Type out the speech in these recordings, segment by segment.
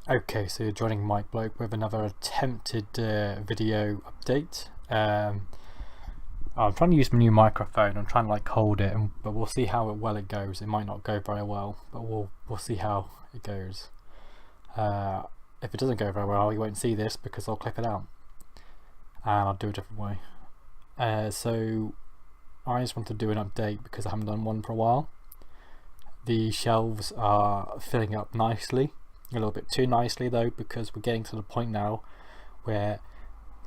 Okay, so you're joining Mike Bloke with another attempted video update. I'm trying to use my new microphone. I'm trying to hold it, but we'll see how well it goes. It might not go very well, but we'll see how it goes. If it doesn't go very well, you won't see this because I'll clip it out, and I'll do it a different way. So I just want to do an update because I haven't done one for a while. The shelves are filling up nicely. A little bit too nicely though, because we're getting to the point now where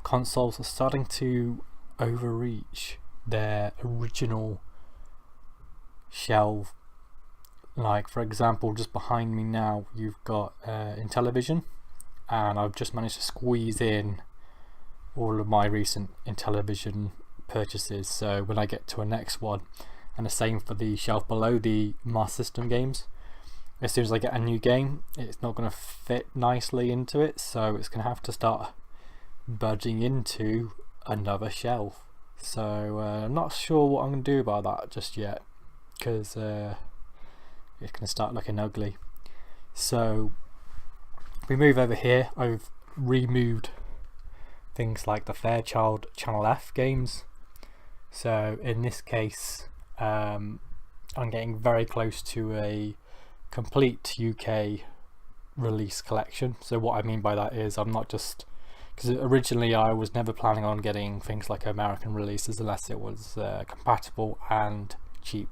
consoles are starting to overreach their original shelf. Like, for example, just behind me now you've got Intellivision, and I've just managed to squeeze in all of my recent Intellivision purchases. So when I get to a next one, and the same for the shelf below, the Master System games, as soon as I get a new game, it's not going to fit nicely into it, so it's going to have to start budging into another shelf. So I'm not sure what I'm going to do about that just yet, because it's going to start looking ugly. So if we move over here, I've removed things like the Fairchild Channel F games. So in this case, I'm getting very close to a complete UK release collection. So what I mean by that is, I'm not just, because originally I was never planning on getting things like American releases unless it was compatible and cheap.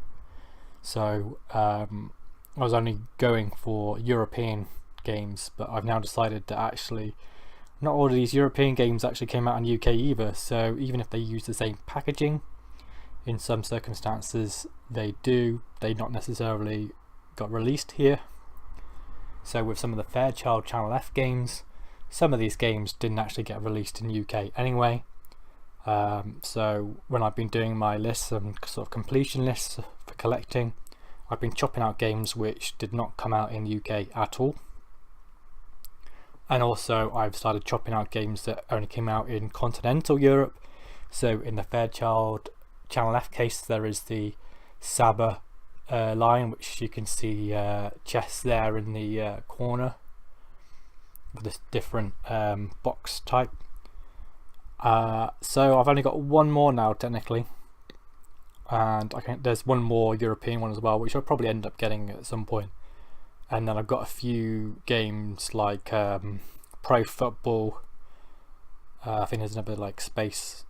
So I was only going for European games, but I've now decided to actually, not all of these European games actually came out in UK either. So even if they use the same packaging, in some circumstances they not necessarily got released here. So with some of the Fairchild Channel F games, some of these games didn't actually get released in UK anyway. So when I've been doing my lists and sort of completion lists for collecting, I've been chopping out games which did not come out in UK at all. And also I've started chopping out games that only came out in continental Europe. So in the Fairchild Channel F case, there is the Saba line, which you can see chests there in the corner with this different box type. So I've only got one more now technically, and I think there's one more European one as well, which I'll probably end up getting at some point. And then I've got a few games like Pro Football. I think there's another space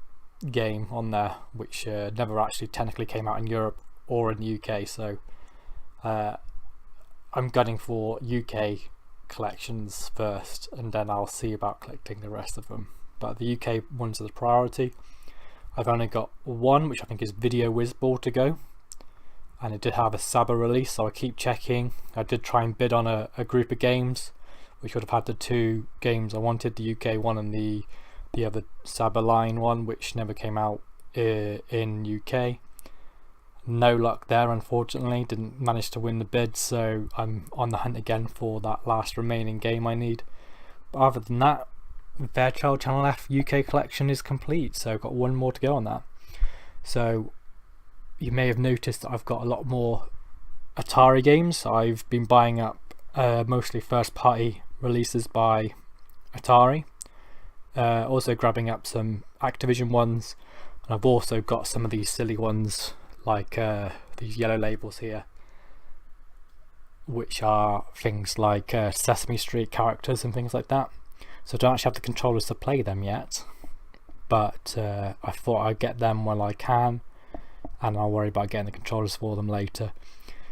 game on there which never actually technically came out in Europe or in the UK. So I'm gunning for UK collections first, and then I'll see about collecting the rest of them. But the UK ones are the priority. I've only got one, which I think is Video Whizball, to go, and it did have a Saba release, so I keep checking. I did try and bid on a group of games which would have had the two games I wanted, the UK one and the other Saba line one, which never came out in UK. No luck there, unfortunately. Didn't manage to win the bid, so I'm on the hunt again for that last remaining game I need. But other than that, the Fairchild Channel F UK collection is complete, so I've got one more to go on that. So you may have noticed that I've got a lot more Atari games. I've been buying up mostly first party releases by Atari, also grabbing up some Activision ones, and I've also got some of these silly ones like these yellow labels here, which are things like Sesame Street characters and things like that. So I don't actually have the controllers to play them yet, but I thought I'd get them while I can, and I'll worry about getting the controllers for them later.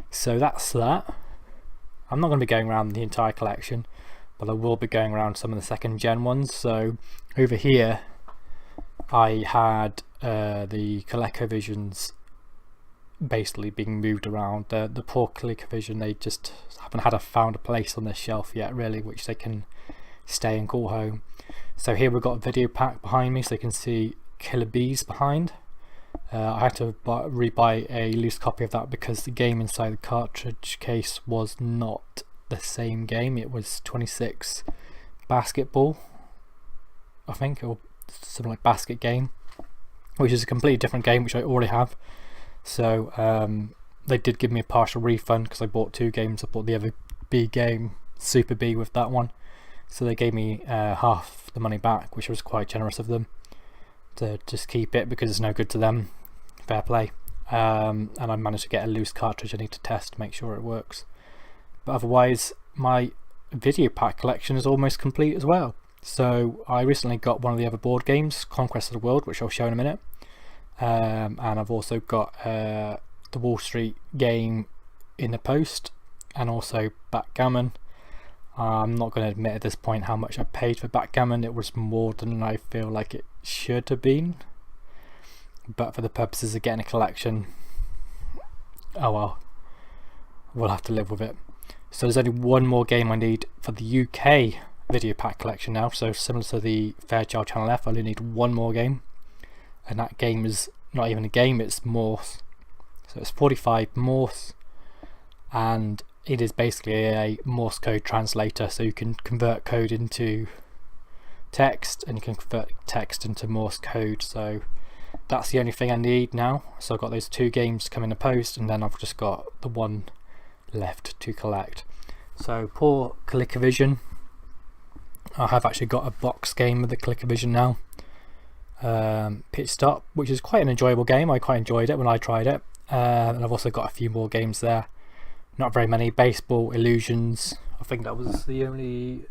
So that's that. I'm not going to be going around the entire collection, but I will be going around some of the second gen ones. So over here I had the ColecoVisions basically being moved around. The poor ColecoVision, they just haven't found a place on this shelf yet really, which they can stay and call home. So here we've got a video pack behind me, so you can see Killer Bees behind. I had to rebuy a loose copy of that because the game inside the cartridge case was not the same game. It was 26 Basketball, I think, or something like Basket Game, which is a completely different game which I already have. So they did give me a partial refund because I bought two games. I bought the other B game, Super B, with that one, so they gave me half the money back, which was quite generous of them to just keep it because it's no good to them. Fair play. And I managed to get a loose cartridge I need to test to make sure it works. But otherwise, my video pack collection is almost complete as well. So I recently got one of the other board games, Conquest of the World, which I'll show in a minute. And I've also got the Wall Street game in the post, and also backgammon. I'm not going to admit at this point how much I paid for backgammon. It was more than I feel like it should have been, but for the purposes of getting a collection, oh well, we'll have to live with it. So there's only one more game I need for the UK video pack collection now, so similar to the Fairchild Channel F, I only need one more game, and that game is not even a game, it's Morse. So it's 45 Morse, and it is basically a Morse code translator, so you can convert code into text and you can convert text into Morse code. So that's the only thing I need now. So I've got those 2 games coming in the post, and then I've just got the one left to collect. So poor ColecoVision. I have actually got a box game with the ColecoVision now, Pit Stop, which is quite an enjoyable game. I quite enjoyed it when I tried it, and I've also got a few more games there. Not very many. Baseball, Illusions, I think that was the only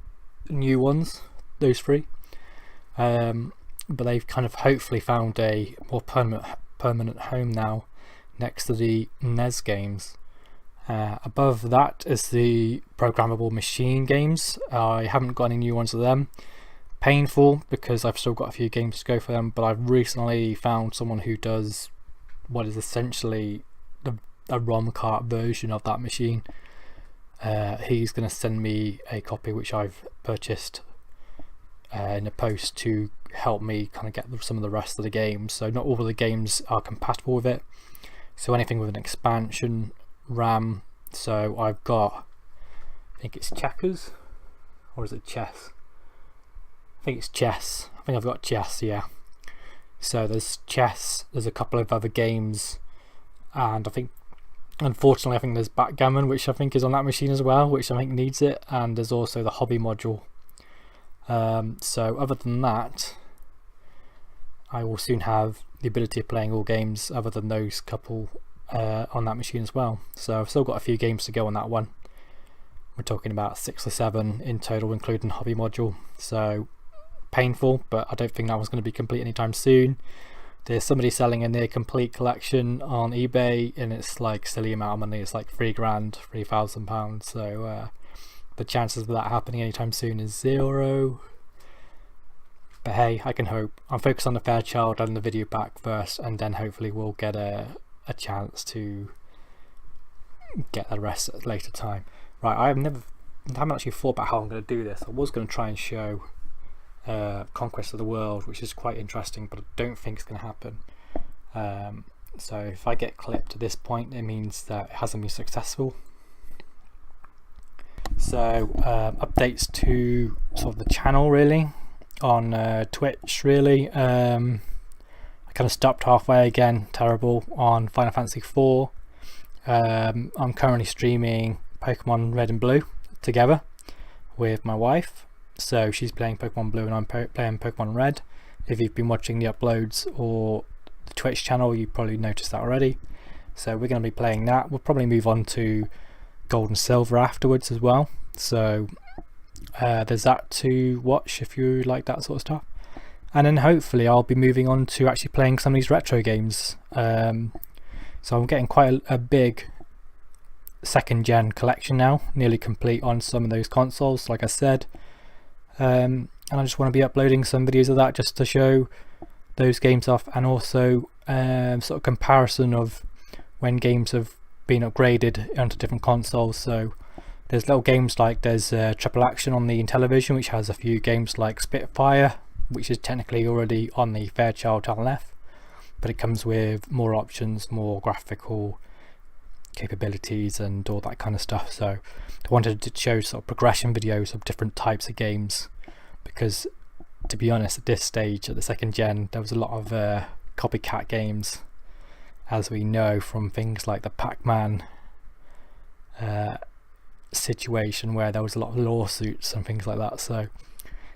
new ones, those 3. But they've kind of hopefully found a more permanent home now next to the NES games. Above that is the programmable machine games. I haven't got any new ones of them. Painful, because I've still got a few games to go for them, but I've recently found someone who does what is essentially a ROM cart version of that machine. He's going to send me a copy which I've purchased in the post to help me kind of get some of the rest of the games. So not all of the games are compatible with it, so anything with an expansion, RAM. So I've got, I think it's checkers, or is it chess? I think it's chess. I think I've got chess, yeah. So there's chess, there's a couple of other games, and I think, unfortunately, I think there's backgammon, which I think is on that machine as well, which I think needs it, and there's also the hobby module. So other than that, I will soon have the ability of playing all games other than those couple on that machine as well. So I've still got a few games to go on that one. We're talking about 6 or 7 in total, including hobby module. So painful, but I don't think that one's going to be complete anytime soon. There's somebody selling a near complete collection on eBay, and it's like silly amount of money. It's like £3,000, £3,000. So the chances of that happening anytime soon is 0. But hey, I can hope. I'm focused on the Fairchild and the video pack first, and then hopefully we'll get a chance to get the rest at a later time. Right, I haven't actually thought about how I'm going to do this. I was going to try and show Conquest of the World, which is quite interesting, but I don't think it's going to happen. So if I get clipped at this point, it means that it hasn't been successful. So updates to sort of the channel really on Twitch really. I kind of stopped halfway again, terrible, on Final Fantasy IV. I'm currently streaming Pokemon Red and Blue together with my wife. So she's playing Pokemon Blue and I'm playing Pokemon Red. If you've been watching the uploads or the Twitch channel, you probably noticed that already. So we're going to be playing that. We'll probably move on to Gold and Silver afterwards as well. So there's that to watch if you like that sort of stuff. And then hopefully I'll be moving on to actually playing some of these retro games. So I'm getting quite a big 2nd gen collection now, nearly complete on some of those consoles, like I said. And I just want to be uploading some videos of that just to show those games off, and also sort of comparison of when games have been upgraded onto different consoles. So there's little games like there's Triple Action on the Intellivision, which has a few games like Spitfire, which is technically already on the Fairchild Channel F, but it comes with more options, more graphical capabilities and all that kind of stuff. So I wanted to show sort of progression videos of different types of games, because to be honest, at this stage, at the 2nd gen, there was a lot of copycat games, as we know from things like the Pac-Man situation where there was a lot of lawsuits and things like that. So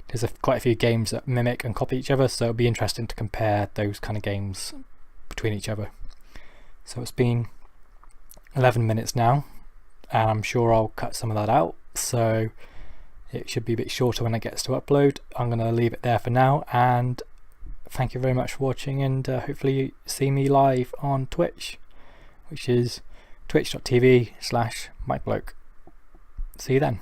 there's quite a few games that mimic and copy each other, so it'll be interesting to compare those kind of games between each other. So it's been 11 minutes now, and I'm sure I'll cut some of that out, so it should be a bit shorter when it gets to upload. I'm going to leave it there for now, and thank you very much for watching, and hopefully you see me live on Twitch, which is twitch.tv/MikeBloke. See you then.